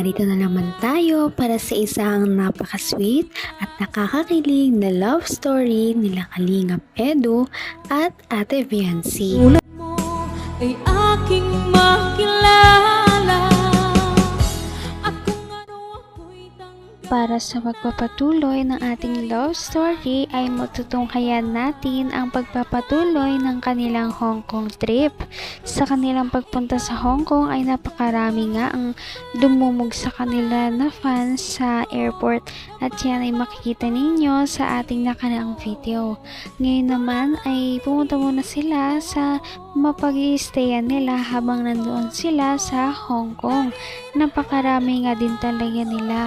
narito na naman tayo para sa isang napaka-sweet at nakakakilig na love story nila Kalingap Edu at Ate Viancy. Tulad mo ay aking makilala at kung ano ako'y Para sa magpapatuloy ng ating love story ay matutunghayan natin ang pagpapatuloy ng kanilang Hong Kong trip. Sa kanilang pagpunta sa Hong Kong ay napakarami nga ang dumumog sa kanila na fans sa airport at yan ay makikita ninyo sa ating nakaraang video. Ngayon naman ay pumunta muna sila sa mapag-i-stayan nila habang nandoon sila sa Hong Kong. Napakarami nga din talaga nila.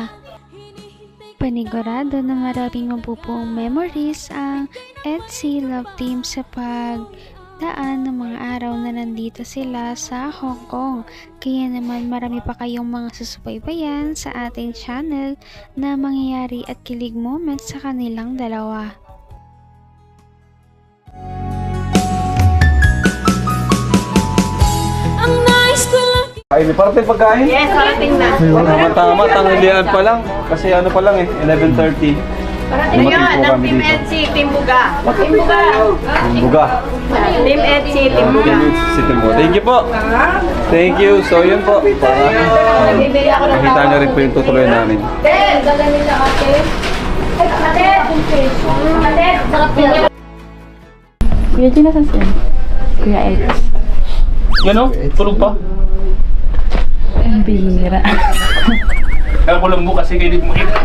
Panigurado na maraming mabubuong memories ang EDSI Love Team sa pagdaan ng mga araw na nandito sila sa Hong Kong. Kaya naman marami pa kayong mga susubaybayan sa ating channel na mangyayari at kilig moments sa kanilang dalawa. ang nais ko lang. Ay, may parating pagkain? Yes, parating na. Tama-tama, tanghalian pa lang. Kasi ano pa lang 11:30. Parating Dumating yun, po ng kami Team dito. EDSI, Team Buga. Team Buga. Buga. Team EDSI, Team Buga. City mo. Thank you po. Thank you. So, yun po. Nagbibili ako ng Nakita niyo rin po yung tutuloy namin. Ate, gagamin na ate. Ate, ate, sarap niya. Kuya Gina, saan siya? Kuya Ed. Yan o, tulog pa. Ang bihira. Kaya ko lang mo kasi kayo di mo makita.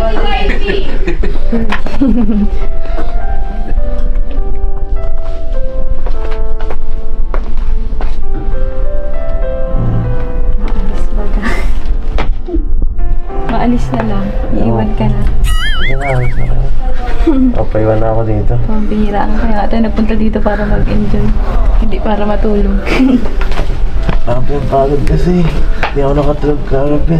Maalis na lang. Iiwan ka na. Papaiwan na ako dito. Ang bihira. Kaya nga tayo nagpunta dito para mag-enjoy. Hindi para matulog. Grabe ang pagod kasi. Hindi ako nakatulog kagabi.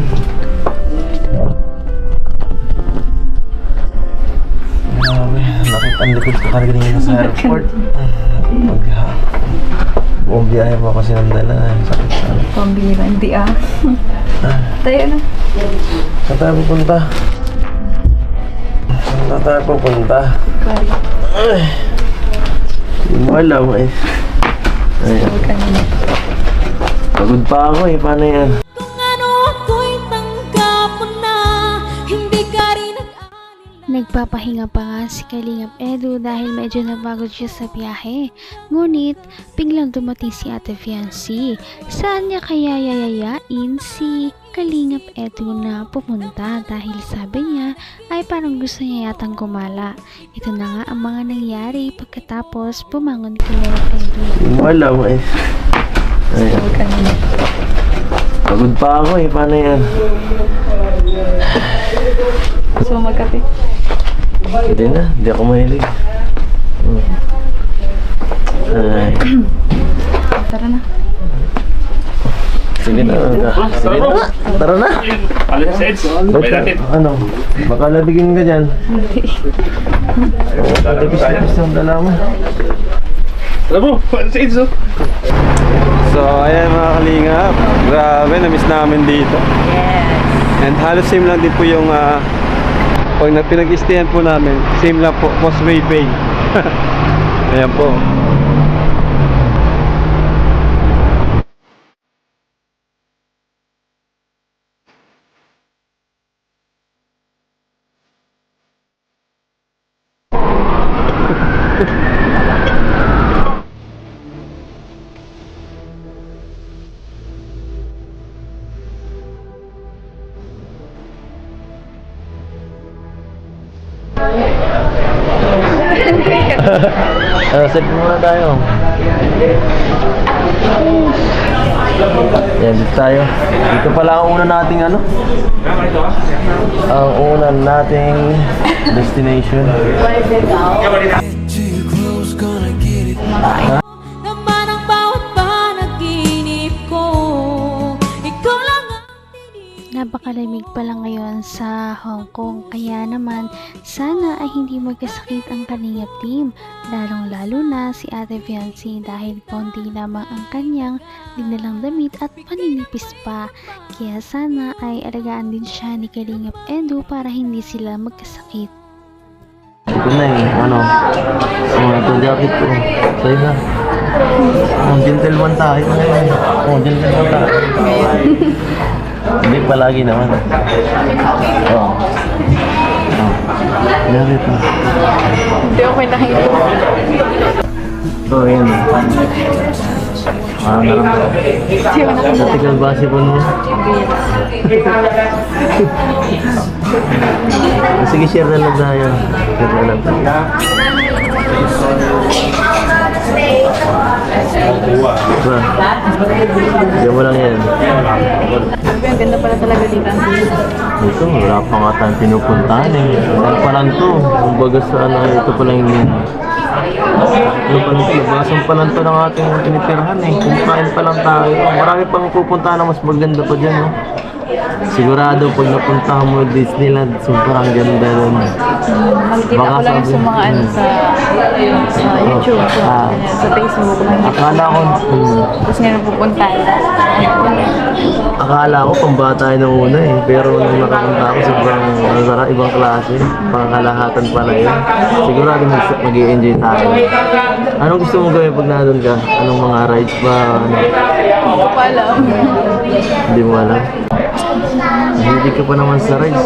Grabe, nakita ang likod ko kanina sa airport. Buong biyahe mo kasi nandala. Sakit sana. Ang bihira. Hindi ah. Tayo na. Saan tayo pupunta? Saan tayo pupunta? Kari. Ay, hindi mo alam eh. Ay, Huwag ka na. pagod pa ako eh. Paano yan? Kung ano ako'y tanggap mo na, hindi ka rin Nagpapahinga pa nga si Kalingap Edu dahil medyo napagod siya sa biyahe. Ngunit biglang dumating si Ate Viancy. Saan niya kaya yayayain si Kalingap Edu na pumunta dahil sabi niya ay parang gusto niya yatang gumala. Ito na nga ang mga nangyari pagkatapos bumangon Kalingap Edu. Hindi mo alam eh. Ay, Huwag ka na. pagod pa ako eh. Paano yan? So magkape. Hindi na. Hindi ako mahilig. Ay. Tara na. Sige na. Sige na. Tara na. Alis sa Eds. Sabay natin. Ano? Baka labigin ka dyan. Tapis-tapis ang dala mo. Tara mo, alis sa Eds o. So, ayan mga kalingap. Grabe, na-miss namin dito. Yes. And halos same lang din po yung pag pinag-stayan po namin. Same lang po, Causeway Bay. Ayan po. Set muna tayo. Yan, dito tayo. Dito pala ang una nating ano? Ang una nating destination. naman ang bawat panaginip ko. Ikaw lang ang napakalamig pala ngayon sa Hong Kong, kaya naman sana ay hindi magkasakit ang Kalingap team, lalong-lalo na si Ate Fiancé dahil konti lamang ang kanyang dinalang damit at paninipis pa. Kaya sana ay alagaan din siya ni Kalingap Edu para hindi sila magkasakit. Ito na ito jacket ko. Sa'yo na. Gentleman tayo ngayon. Gentleman tayo. Hindi, palagi naman. Jacket mo. Hindi, okay lang yun. Yan. Dati kalbasi po no. Sige, share na lang tayo. Share na lang tayo. Diyan mo lang yan. Ang ganda pala talaga dito. Ito, wala pa nga tayong pinupuntahan eh. Ano pa lang to? Kumbaga sa ito pa lang yung labasan pa lang ito ng ating tinitirhan eh. Kumain pa lang tayo. Marami pang pupuntahan na mas maganda pa dyan no? Sigurado pag napuntahan mo Disneyland, sobrang ganda nun. Makikita ko lang sa mga sa YouTube, sa Facebook. Akala ko, Tapos ngayon pupunta. akala ko pambata nung una eh. Pero nung nakapunta ako, sobrang masarap, ibang klase. Pangkalahatan pala yun. Sigurado mag-i-enjoy tayo. Anong gusto mong gawin pag nandun ka? Anong mga rides ba? Hindi ko alam. Hindi mo alam. Hindi ka pa naman sa rides.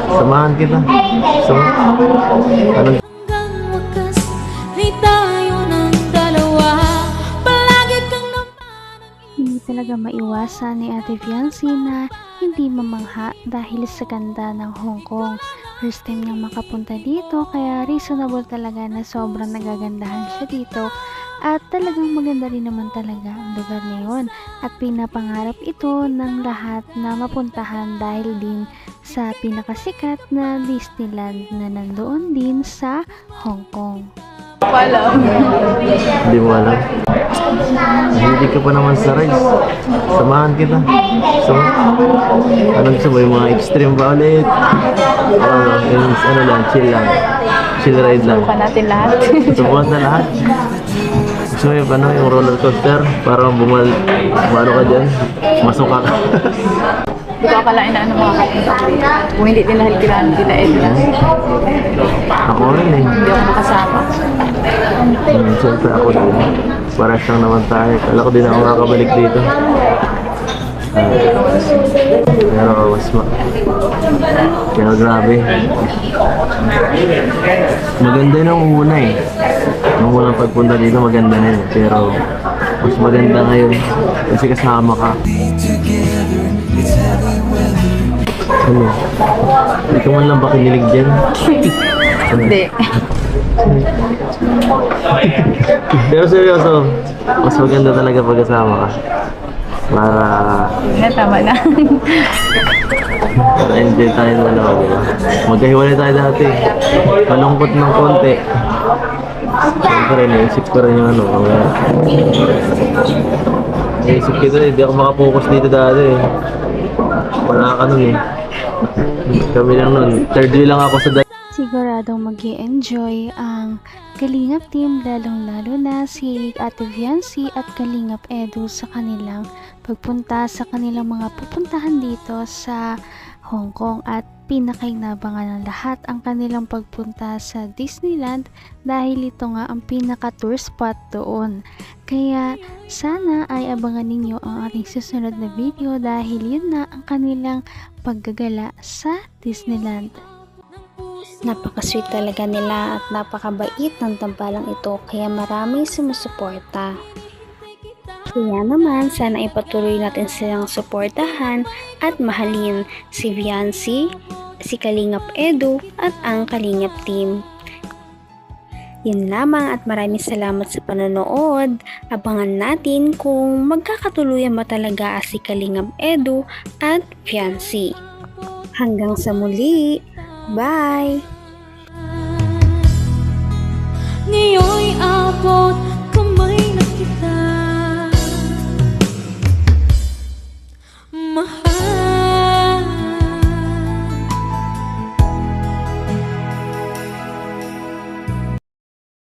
Samahan kita. So, anong Hanggang wakas ay tayo ng dalawa. Palagi kang Hindi talaga maiwasan ni Ate Fiancé na hindi mamangha dahil sa ganda ng Hong Kong. First time niyang makapunta dito kaya reasonable talaga na sobrang nagagandahan siya dito. At talagang maganda rin naman talaga ang lugar na yun. At pinapangarap ito ng lahat na mapuntahan dahil din sa pinakasikat na Disneyland na nandoon din sa Hong Kong. Hindi ko alam. Hindi mo alam. Hindi ka pa naman sa rides. Samahan kita. So, anong gusto mo? Yung mga extreme ba ulit? Ano lang, chill lang. Chill ride lang. Subukan natin lahat. Subukan na lahat. Gusto mo yung roller coaster? Parang bumalo ka dyan. Masuka ka. Hindi ko akalain na mga kapunta ko dito. Kung hindi din dahil kila Edna. Ako rin eh. Hindi ako makasama. Siyempre ako din. Paras lang naman tayo. Kala ko din ako makakabalik dito. Pero Pero grabe. Maganda nung una eh. Nung unang pagpunta dito maganda na yun. Pero mas maganda ngayon kasi kasama ka. Ano? Hindi ka man lang ba kinilig dyan? Hindi. Pero seryoso, mas maganda talaga pag kasama ka. Para Tama na. enjoy tayo ng dalawa, diba? Magkahiwalay tayo dati. Malungkot ng konti. Siyempre, naisip ko rin yung naisip ko rin, hindi ako makapokus dito dati eh. Wala ka nun eh. Kami lang nun. Third wheel lang ako sa Siguradong mag-i-enjoy ang Kalingap team, lalong-lalo na si Ate Fiancé at Kalingap Edu sa kanilang pagpunta sa kanilang mga pupuntahan dito sa Hong Kong. At pinakainabangan ng lahat ang kanilang pagpunta sa Disneyland dahil ito nga ang pinaka-tour spot doon. Kaya sana ay abangan ninyo ang ating susunod na video dahil yun na ang kanilang paggagala sa Disneyland. Napaka-sweet talaga nila at napakabait ng tambalang ito kaya maraming sumusuporta. Kaya naman sana ipatuloy natin silang suportahan at mahalin si Fiancé, si Kalingap Edu at ang Kalingap team. Yun lamang at maraming salamat sa panonood. Abangan natin kung magkakatuluyan ba talaga si Kalingap Edu at Fiancé. Hanggang sa muli! Bye! Ngayon'y abot